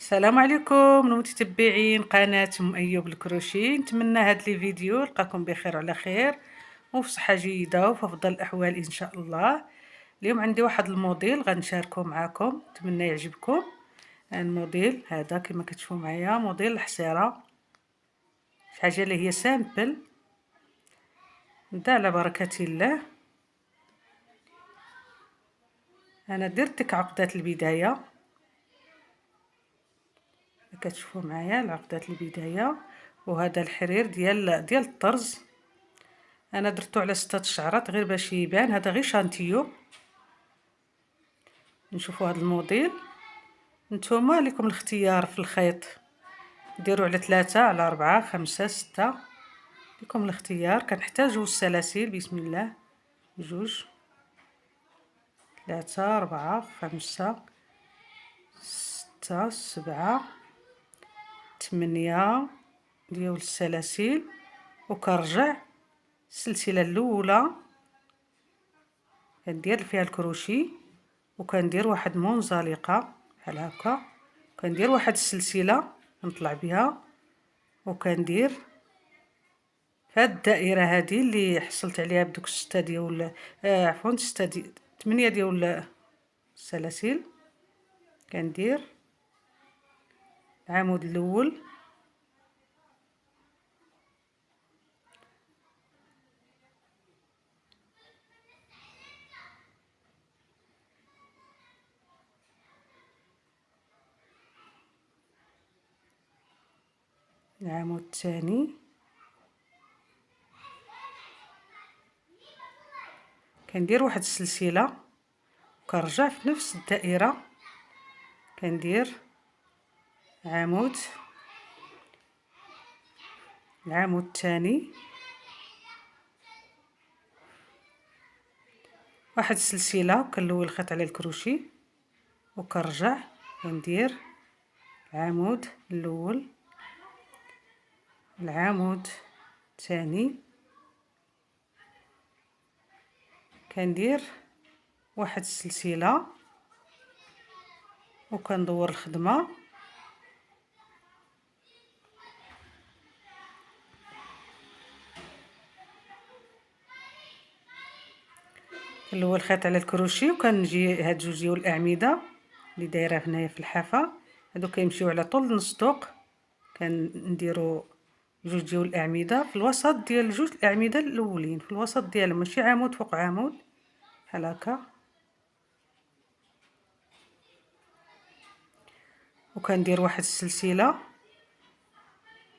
السلام عليكم المتتبعين قناة أيوب الكروشي. نتمنى هاد لي فيديو لقاكم بخير وعلى خير وفي صحة جيدة وفي أفضل الأحوال إن شاء الله. اليوم عندي واحد الموديل غنشاركه معكم، نتمنى يعجبكم. الموديل هذا كما كتشوفوا معايا موديل الحصيرة، شي حاجة اللي هي سامبل. نبدا على بركة الله. أنا درت ديك عقدات البداية، كتشوفوا معايا العقدات البداية. وهذا الحرير ديال الطرز، انا درتو على 6 شعرات غير باش يبان. هذا غير شانتيو. نشوفوا هذا الموديل. نتوما لكم الاختيار في الخيط، ديروا على 3 على 4 5 6، لكم الاختيار. كنحتاج جوج سلاسل. بسم الله. 2 3 4 5 6 7 8 ديال السلاسل، وكنرجع السلسله الاولى كندير فيها الكروشي، وكندير واحد منزلقه بحال هكا، كندير واحد السلسله نطلع بها، وكندير هاد الدائره هذه اللي حصلت عليها بدوك 6 ديال عفوا 6 ديال 8 ديال السلاسل. كندير العمود الاول، العمود الثاني، كندير واحد السلسله وكنرجع في نفس الدائره، كندير عمود، العمود الثاني، واحد السلسله وكنلوي الخيط على الكروشي، وكنرجع كندير العمود الاول، العمود الثاني، كندير واحد السلسله وكندور الخدمه، كنلوي الخيط على الكروشي، وكنجي هاد جوج ديال الاعمده اللي دايره هنايا في الحافه، هادو كيمشيو على طول نص دوق. كنديروا جوج ديال الاعمده في الوسط ديال جوج الاعمده الاولين، في الوسط ديالهم، ماشي عمود فوق عمود بحال هكا. وكندير واحد السلسله،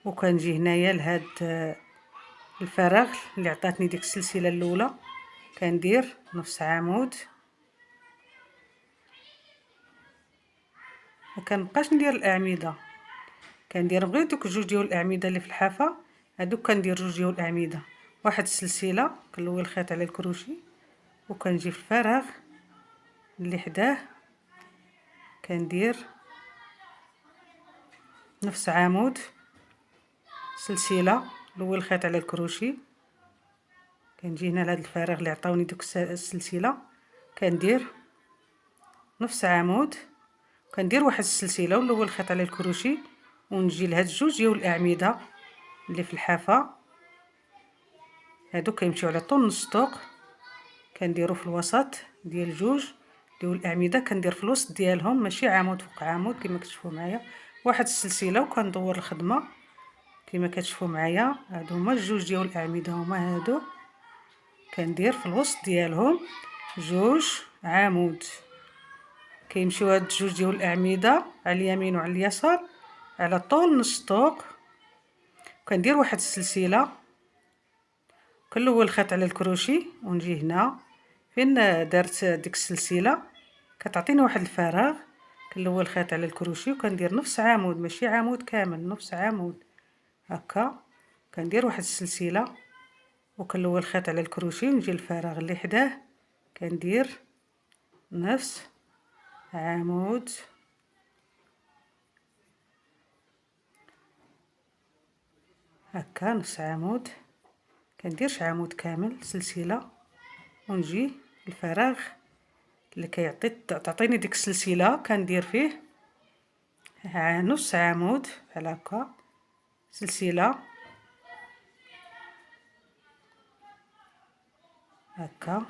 وكنجي هنايا لهاد الفراغ اللي عطاتني ديك السلسله الاولى، كندير نص عمود، ما كنبقاش ندير الاعمده، كندير غير دوك جوج ديال الاعمده اللي في الحافه، هادوك كندير جوج ديال الاعمده، واحد السلسله، كنلوي الخيط على الكروشي، وكنجي في الفراغ اللي حداه كندير نفس عمود، سلسله، لوي الخيط على الكروشي، كنجي هنا لهاد الفراغ اللي عطاوني دوك السلسله، كندير نفس عمود، كندير واحد السلسله ونلوي الخيط على الكروشي، ونجي لهاد جوج ديال الاعمده اللي في الحافه، هادو كيمشيو على طول نص طوق، كنديرو في الوسط ديال جوج ديال الاعمده، كندير في الوسط ديالهم، ماشي عمود فوق عمود كما كتشوفوا معايا، واحد السلسله، وكندور الخدمه كما كتشوفوا معايا. هادو هما جوج ديال الاعمده، هما هادو، كندير في الوسط ديالهم جوج عمود، كيمشيو هاد جوج ديال الاعمده على اليمين وعلى اليسار على طول نص طوق، كندير واحد السلسله، كنلوي الخيط على الكروشي، ونجي هنا فين درت ديك السلسله كتعطيني واحد الفراغ، كنلوي الخيط على الكروشي، وكندير نفس عمود، ماشي عمود كامل، نفس عمود هكا، كندير واحد السلسله، وكنلوي الخيط على الكروشي، ونجي الفراغ اللي حداه كندير نفس عمود هكا، نفس عمود، كنديرش عمود كامل، سلسله، ونجي الفراغ اللي تعطيني ديك السلسله كندير فيه نص عمود بحال هكا، سلسلة هكا.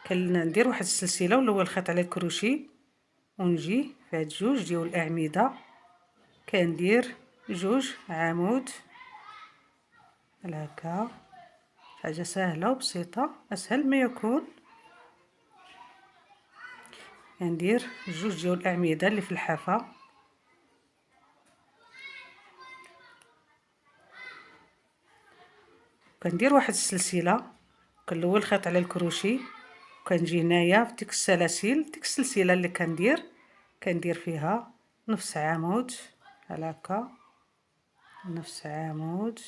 كندير واحد السلسله ونلوي الخيط على الكروشي، ونجي في هاد جوج ديال الاعمده كندير جوج عمود بحال هكا. حاجه سهله وبسيطه، اسهل ما يكون. كندير جوج ديال الاعمده اللي في الحافه، كندير واحد السلسله، كنلوي الخيط على الكروشي، وكنجي هنايا في ديك السلاسل، ديك السلسله اللي كندير فيها نص عمود بحال هكا، نص عمود،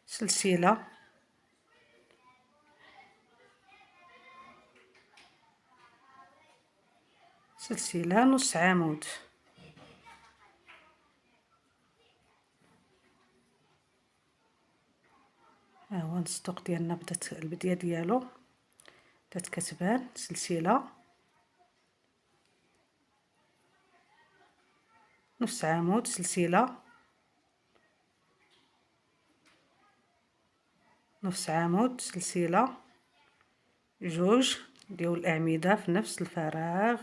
سلسله، سلسله، نص عمود. ها هو السطوق ديالنا بدات البديه ديالو، بدات كتبان. سلسله، نص عمود، سلسله، نص عمود، سلسله، جوج ديال الاعمده في نفس الفراغ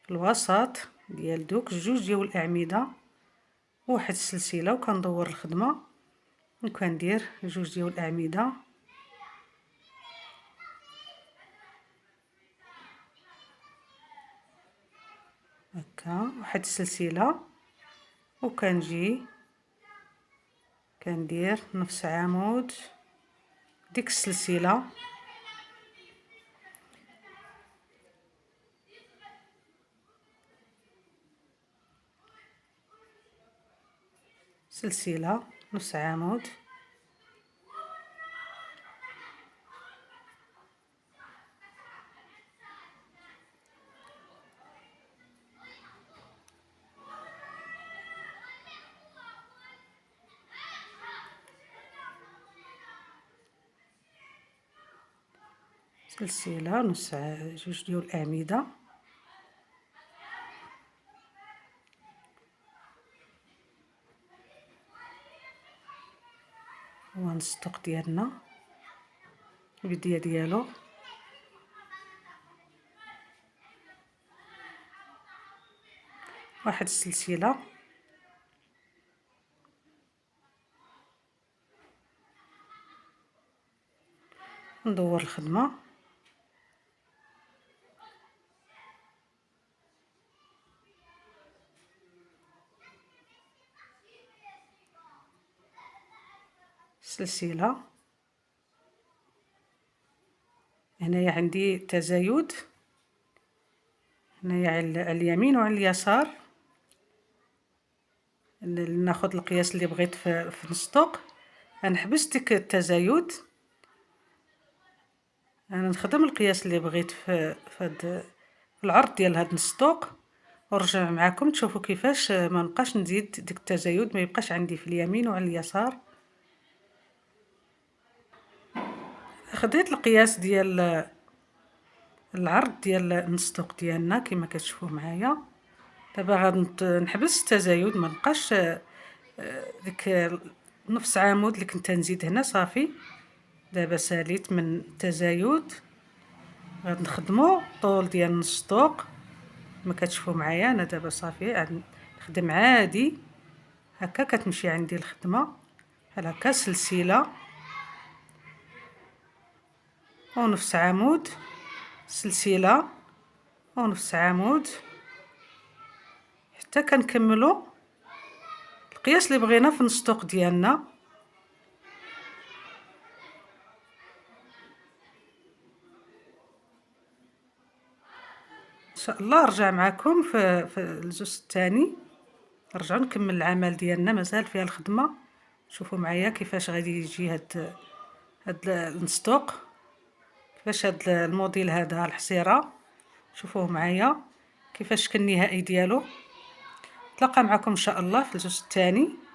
في الوسط ديال دوك جوج ديال الاعمده، واحد السلسله، وكندور الخدمه وكندير جوج ديال الاعمده هكا، واحد السلسله، وكنجي كندير نص عمود ديك السلسله، سلسله، نص عمود، سلسله، نص جوج ديال الاعمده، هو السطوق ديالنا البديه ديالو. واحد السلسله، ندور الخدمه، سلسله. هنايا عندي تزايد، هنايا على اليمين وعلى اليسار، ناخذ القياس اللي بغيت في السطوق، غنحبس ديك التزايد، انا نخدم القياس اللي بغيت في هاد العرض ديال هاد السطوق، ونرجع معكم تشوفوا كيفاش ما نبقاش نزيد ديك التزايد، ما يبقاش عندي في اليمين وعلى اليسار. خديت القياس ديال العرض ديال السطوق ديالنا كما كتشوفوا معايا. دابا غنحبس التزايد، ما نبقاش ديك نص عمود اللي كنت نزيد هنا صافي. دابا ساليت من التزايد، غنخدموا طول ديال السطوق كما كتشوفوا معايا. انا دابا صافي نخدم عادي هكا، كتمشي عندي الخدمه بحال هكا، سلسله ونص عمود، سلسله ونص عمود، حتى كنكملوا القياس اللي بغينا في السطوق ديالنا. ان شاء الله نرجع معكم في الجزء الثاني، نرجعوا نكمل العمل ديالنا، مازال فيها الخدمه. شوفوا معايا كيفاش غادي يجي هاد السطوق، كيفاش هاد الموديل هذا الحصيره. شوفوه معايا كيفاش كان النهائي ديالو. نتلاقى معكم ان شاء الله في الجزء الثاني.